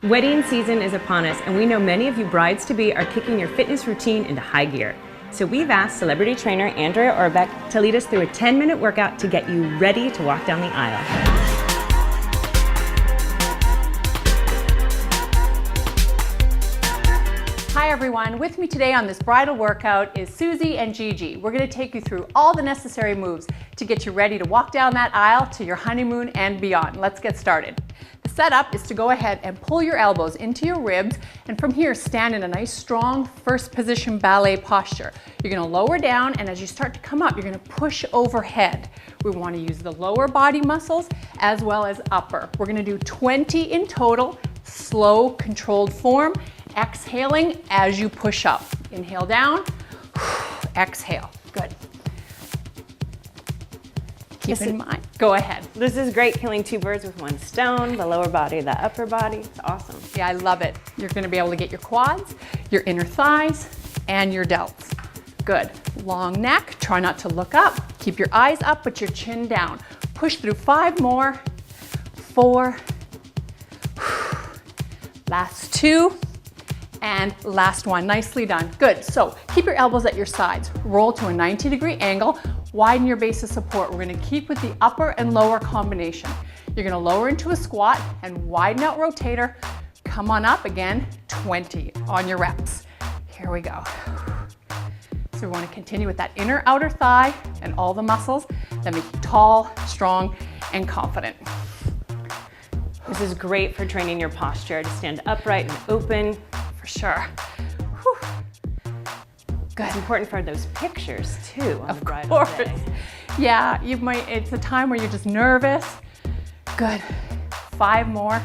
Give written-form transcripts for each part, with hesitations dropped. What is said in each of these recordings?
Wedding season is upon us, and we know many of you brides-to-be are kicking your fitness routine into high gear. So we've asked celebrity trainer Andrea Orbeck to lead us through a 10-minute workout to get you ready to walk down the aisle. Hi everyone, with me today on this bridal workout is Susie and Gigi. We're going to take you through all the necessary moves to get you ready to walk down that aisle to your honeymoon and beyond. Let's get started. The setup is to go ahead and pull your elbows into your ribs, and from here stand in a nice strong first position ballet posture. You're going to lower down, and as you start to come up, you're going to push overhead. We want to use the lower body muscles as well as upper. We're going to do 20 in total, slow controlled form. Exhaling as you push up. Inhale down, exhale. Good. Keep in mind. Go ahead. This is great, killing two birds with one stone, the lower body, the upper body. It's awesome. Yeah, I love it. You're going to be able to get your quads, your inner thighs, and your delts. Good. Long neck. Try not to look up. Keep your eyes up, but your chin down. Push through 5 more. 4. Last 2. And last one, nicely done. Good, so keep your elbows at your sides. Roll to a 90-degree angle, widen your base of support. We're gonna keep with the upper and lower combination. You're gonna lower into a squat and widen out rotator. Come on up again, 20 on your reps. Here we go. So we wanna continue with that inner outer thigh and all the muscles that make you tall, strong, and confident. This is great for training your posture to stand upright and open. Sure. Whew. Good. It's important for those pictures too. Of course. Yeah, you might. It's a time where you're just nervous. Good. 5 more.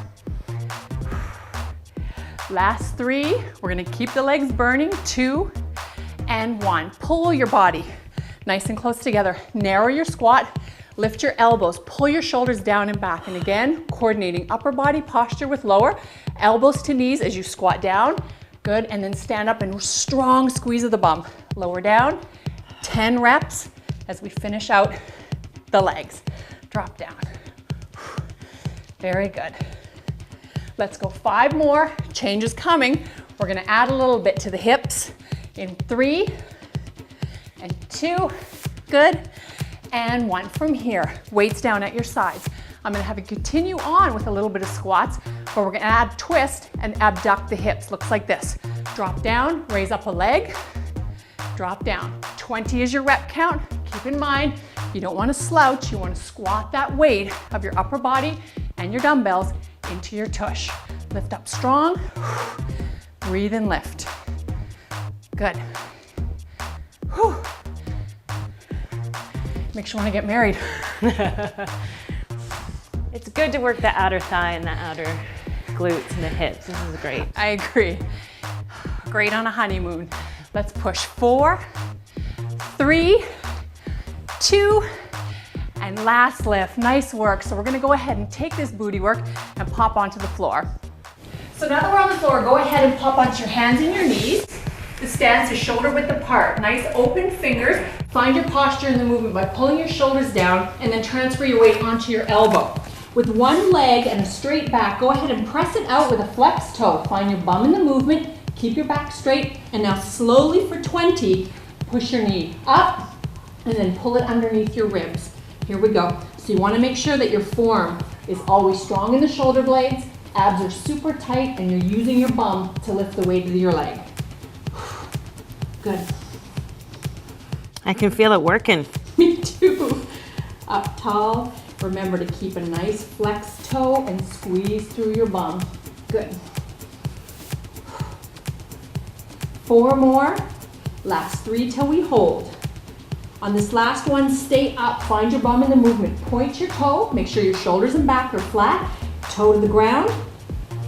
Last 3. We're gonna keep the legs burning. 2 and 1. Pull your body nice and close together. Narrow your squat. Lift your elbows. Pull your shoulders down and back. And again, coordinating upper body posture with lower. Elbows to knees as you squat down. Good, and then stand up and strong squeeze of the bum. Lower down, 10 reps as we finish out the legs. Drop down. Very good. Let's go 5 more. Change is coming. We're gonna add a little bit to the hips in 3 and 2. Good, and 1 from here. Weights down at your sides. I'm gonna have you continue on with a little bit of squats, but we're gonna add twist and abduct the hips. Looks like this. Drop down, raise up a leg, drop down. 20 is your rep count. Keep in mind, you don't wanna slouch, you wanna squat that weight of your upper body and your dumbbells into your tush. Lift up strong, breathe and lift. Good. Whew. Makes you wanna get married. It's good to work the outer thigh and the outer glutes and the hips. This is great. I agree. Great on a honeymoon. Let's push 4, 3, 2, and last lift. Nice work. So we're gonna go ahead and take this booty work and pop onto the floor. So now that we're on the floor, go ahead and pop onto your hands and your knees. The stance is shoulder width apart. Nice open fingers. Find your posture in the movement by pulling your shoulders down and then transfer your weight onto your elbow. With one leg and a straight back, go ahead and press it out with a flexed toe. Find your bum in the movement, keep your back straight, and now slowly for 20, push your knee up and then pull it underneath your ribs. Here we go. So you want to make sure that your form is always strong in the shoulder blades, abs are super tight, and you're using your bum to lift the weight of your leg. Good. I can feel it working. Me too. Up tall. Remember to keep a nice flexed toe and squeeze through your bum. Good. 4 more. Last 3 till we hold. On this last one, stay up. Find your bum in the movement. Point your toe. Make sure your shoulders and back are flat. Toe to the ground.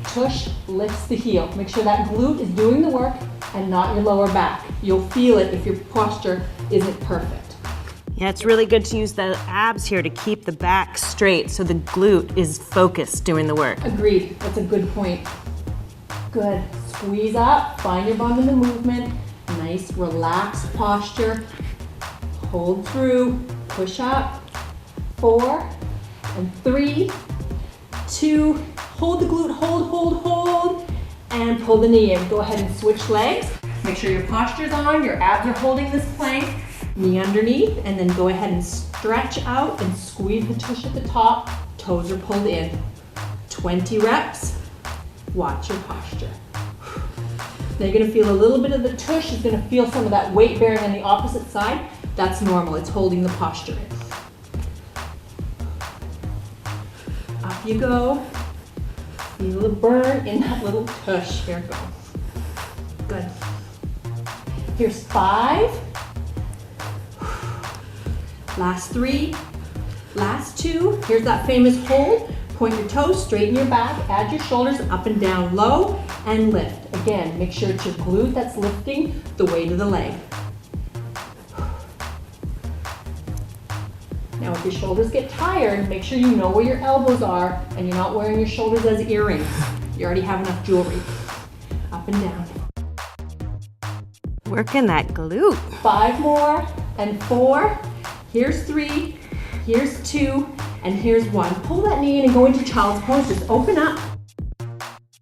Tush lifts the heel. Make sure that glute is doing the work and not your lower back. You'll feel it if your posture isn't perfect. Yeah, it's really good to use the abs here to keep the back straight so the glute is focused doing the work. Agreed, that's a good point. Good, squeeze up, find your bum in the movement. Nice relaxed posture. Hold through, push up. 4 and 3, 2, hold the glute, hold, hold, hold. pull the knee in. Go ahead and switch legs. Make sure your posture's on, your abs are holding this plank. Knee underneath, and then go ahead and stretch out and squeeze the tush at the top. Toes are pulled in. 20 reps. Watch your posture. Now you're gonna feel a little bit of the tush. You're gonna feel some of that weight bearing on the opposite side. That's normal, it's holding the posture. Up you go. Feel the burn in that little tush. Here it goes. Good. Here's 5. Last 3. Last 2. Here's that famous hold. Point your toes, straighten your back, add your shoulders up and down low, and lift. Again, make sure it's your glute that's lifting the weight of the leg. Now if your shoulders get tired, make sure you know where your elbows are and you're not wearing your shoulders as earrings. You already have enough jewelry. Up and down. Working that glute. 5 more, and 4. Here's 3, here's 2, and here's 1. Pull that knee in and go into child's pose. Just open up.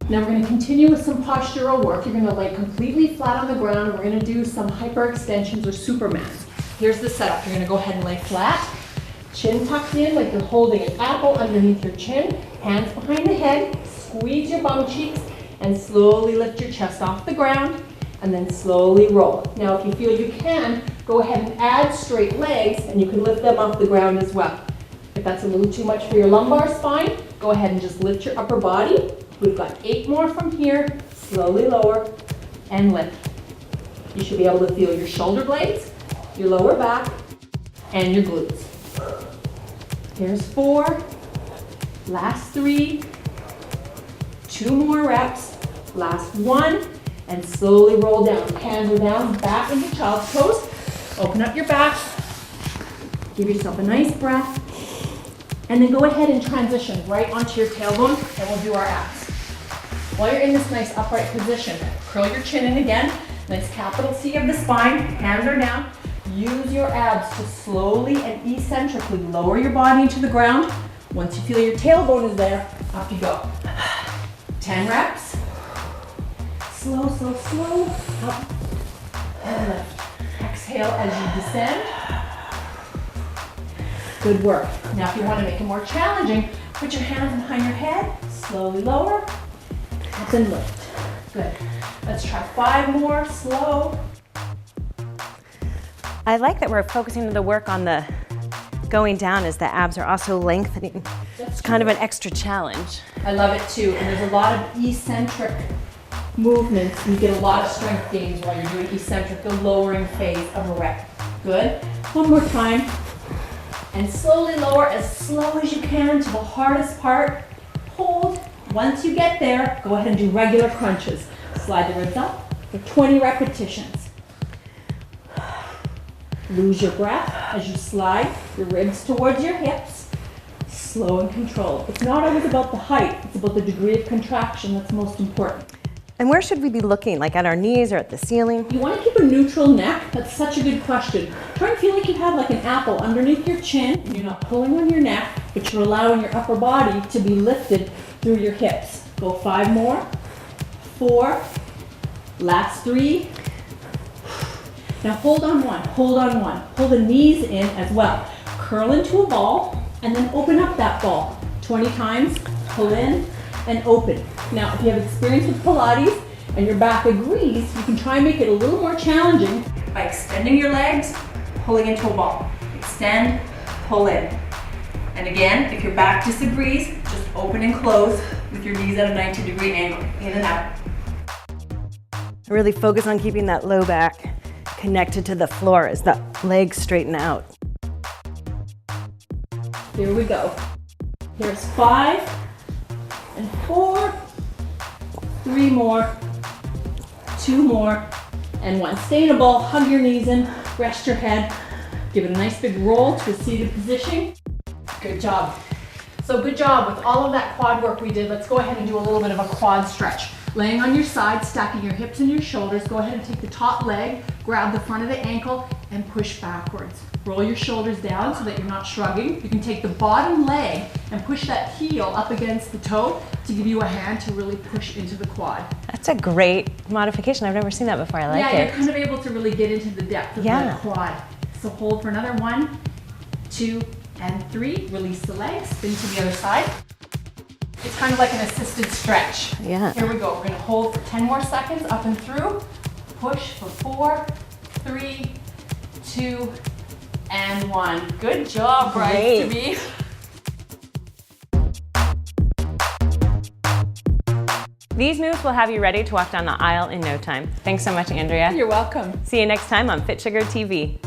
Now we're going to continue with some postural work. You're going to lay completely flat on the ground. We're going to do some hyperextensions or supermans. Here's the setup. You're going to go ahead and lay flat. Chin tucked in like you're holding an apple underneath your chin. Hands behind the head. Squeeze your bum cheeks and slowly lift your chest off the ground and then slowly roll. Now if you feel you can, go ahead and add straight legs and you can lift them off the ground as well. If that's a little too much for your lumbar spine, go ahead and just lift your upper body. We've got 8 more from here. Slowly lower and lift. You should be able to feel your shoulder blades, your lower back, and your glutes. Here's 4. Last 3. 2 more reps. Last 1. And slowly roll down. Hands are down, back into child's pose. Open up your back. Give yourself a nice breath. And then go ahead and transition right onto your tailbone and we'll do our abs. While you're in this nice upright position, curl your chin in again. Nice capital C of the spine. Hands are down. Use your abs to slowly and eccentrically lower your body into the ground. Once you feel your tailbone is there, up you go. 10 reps. Slow, slow, slow. Up and lift. Exhale as you descend. Good work. Now if you want to make it more challenging, put your hands behind your head. Slowly lower. Up and lift. Good. Let's try 5 more. Slow. I like that we're focusing the work on the going down as the abs are also lengthening. It's kind of an extra challenge. I love it too. And there's a lot of eccentric movements. You get a lot of strength gains while you're doing eccentric, the lowering phase of a rep. Good. One more time. And slowly lower as slow as you can to the hardest part. Hold. Once you get there, go ahead and do regular crunches. Slide the ribs up for 20 repetitions. Lose your breath as you slide your ribs towards your hips. Slow and controlled. It's not always about the height, it's about the degree of contraction that's most important. And where should we be looking? Like at our knees or at the ceiling? You want to keep a neutral neck. That's such a good question. Try and feel like you have like an apple underneath your chin. You're not pulling on your neck, but you're allowing your upper body to be lifted through your hips. Go 5 more. 4. Last 3. Now hold on 1, hold on 1. Pull the knees in as well. Curl into a ball and then open up that ball. 20 times, pull in and open. Now if you have experience with Pilates and your back agrees, you can try and make it a little more challenging by extending your legs, pulling into a ball. Extend, pull in. And again, if your back disagrees, just open and close with your knees at a 90-degree angle, in and out. Really focus on keeping that low back connected to the floor as the legs straighten out. Here we go. Here's 5 and 4, 3 more, 2 more, and 1. Stay in a ball, hug your knees in, rest your head, give it a nice big roll to a seated position. Good job. So good job with all of that quad work we did. Let's go ahead and do a little bit of a quad stretch. Laying on your side, stacking your hips and your shoulders, go ahead and take the top leg, grab the front of the ankle, and push backwards. Roll your shoulders down so that you're not shrugging. You can take the bottom leg and push that heel up against the toe to give you a hand to really push into the quad. That's a great modification. I've never seen that before. I like it. Yeah, you're kind of able to really get into the depth of the quad. So hold for another 1, 2, and 3. Release the legs, spin to the other side. It's kind of like an assisted stretch. Yeah. Here we go. We're going to hold for 10 more seconds, up and through. Push for 4, 3, 2, and 1. Good job, brides-to-be. These moves will have you ready to walk down the aisle in no time. Thanks so much, Andrea. You're welcome. See you next time on FitSugar TV.